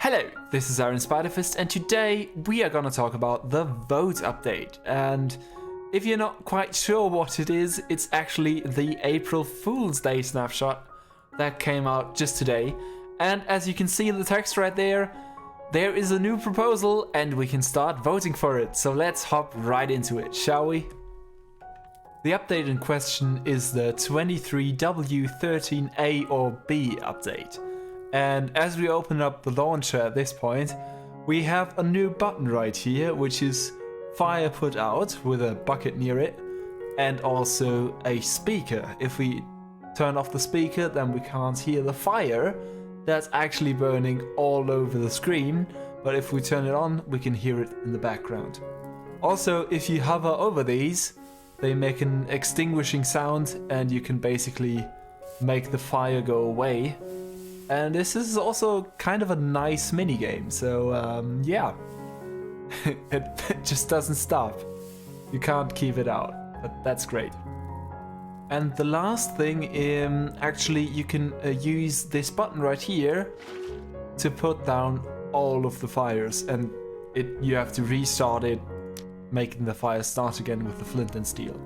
Hello, this is Aaron Spiderfist, and today we are gonna talk about the vote update. And if you're not quite sure what it is, it's actually the April Fool's Day snapshot that came out just today. And as you can see in the text right there, there is a new proposal and we can start voting for it. So let's hop right into it, shall we? The update in question is the 23W13A or B update. And as we open up the launcher at this point, we have a new button right here, which is fire put out with a bucket near it, and also a speaker. If we turn off the speaker, then we can't hear the fire that's actually burning all over the screen, but if we turn it on, we can hear it in the background. Also, if you hover over these, they make an extinguishing sound and you can basically make the fire go away. And this is also kind of a nice mini game, so yeah, it just doesn't stop. You can't keep it out, but that's great. And the last thing, actually you can use this button right here to put down all of the fires, and you have to restart it, making the fire start again with the flint and steel.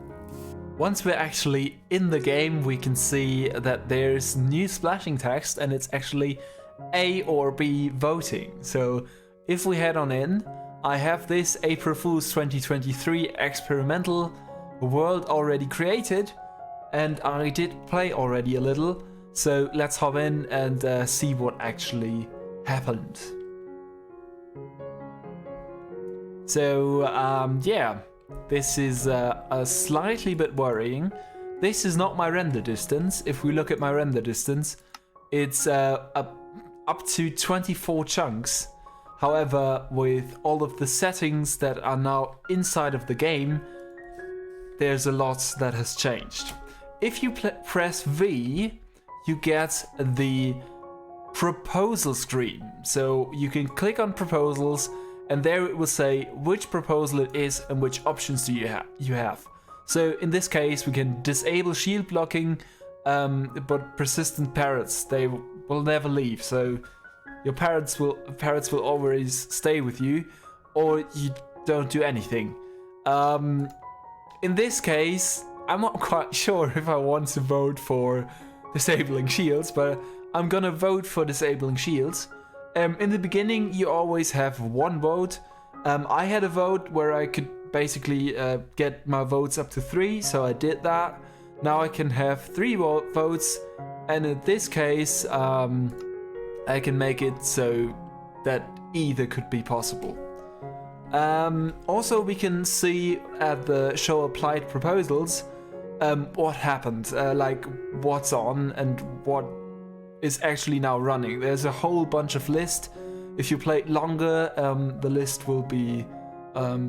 Once we're actually in the game, we can see that there's new splashing text and it's actually A or B voting. So if we head on in, I have this April Fool's 2023 experimental world already created, and I did play already a little. So let's hop in and see what actually happened. So yeah. This is a slightly bit worrying. This is not my render distance. If we look at my render distance, it's up to 24 chunks. However, with all of the settings that are now inside of the game, there's a lot that has changed. If you press V, you get the proposal screen. So you can click on proposals, and there it will say which proposal it is and which options do you have. So in this case, we can disable shield blocking, but persistent parrots, they will never leave. So your parrots will always stay with you, or you don't do anything. In this case, I'm not quite sure if I want to vote for disabling shields, but I'm gonna vote for disabling shields. In the beginning, you always have one vote. I had a vote where I could basically get my votes up to 3, so I did that. Now I can have 3 votes, and in this case, I can make it so that either could be possible. Also, we can see at the show applied proposals what happened, like what's on and what is actually now running. There's a whole bunch of lists. If you play longer, the list will be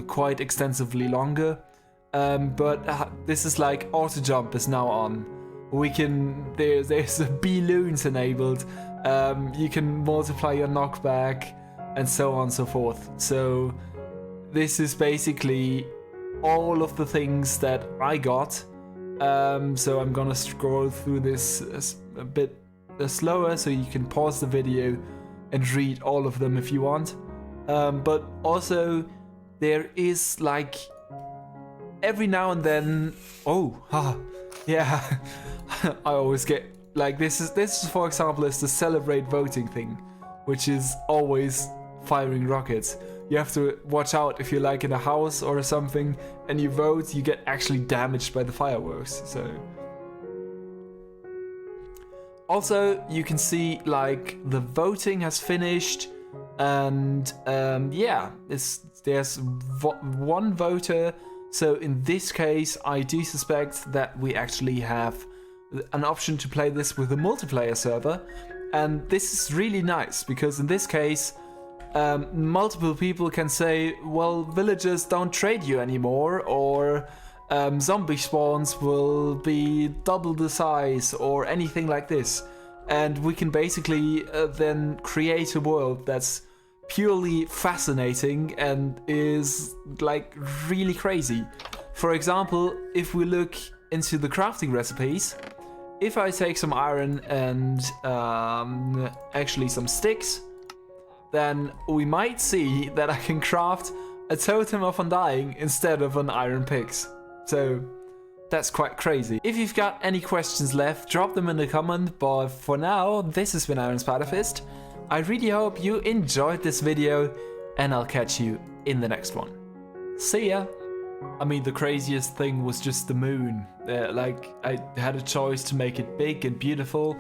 quite extensively longer. But this is like auto jump is now on. We can there's a balloons enabled. You can multiply your knockback and so on and so forth. So this is basically all of the things that I got. So I'm gonna scroll through this a bit slower, so you can pause the video and read all of them if you want. But also there is like every now and then, yeah, I always get like this is for example is the celebrate voting thing, which is always firing rockets. You have to watch out if you're like in a house or something and you vote, you get actually damaged by the fireworks. So also, you can see like the voting has finished, and yeah, there's one voter. So in this case, I do suspect that we actually have an option to play this with a multiplayer server, and this is really nice because in this case, multiple people can say, well, villagers don't trade you anymore, or zombie spawns will be double the size or anything like this. And we can basically then create a world that's purely fascinating and is like really crazy. For example, if we look into the crafting recipes, if I take some iron and actually some sticks, then we might see that I can craft a totem of undying instead of an iron picks. So that's quite crazy. If you've got any questions left, drop them in the comment, but for now, this has been Iron Spider Fist. I really hope you enjoyed this video, and I'll catch you in the next one. See ya! I mean, the craziest thing was just the moon. Like, I had a choice to make it big and beautiful,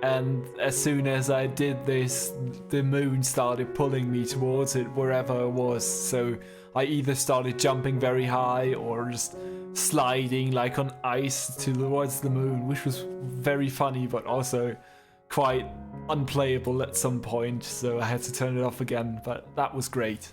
and as soon as I did this, the moon started pulling me towards it wherever it was. So I either started jumping very high or just sliding like on ice towards the moon, which was very funny but also quite unplayable at some point, so I had to turn it off again, but that was great.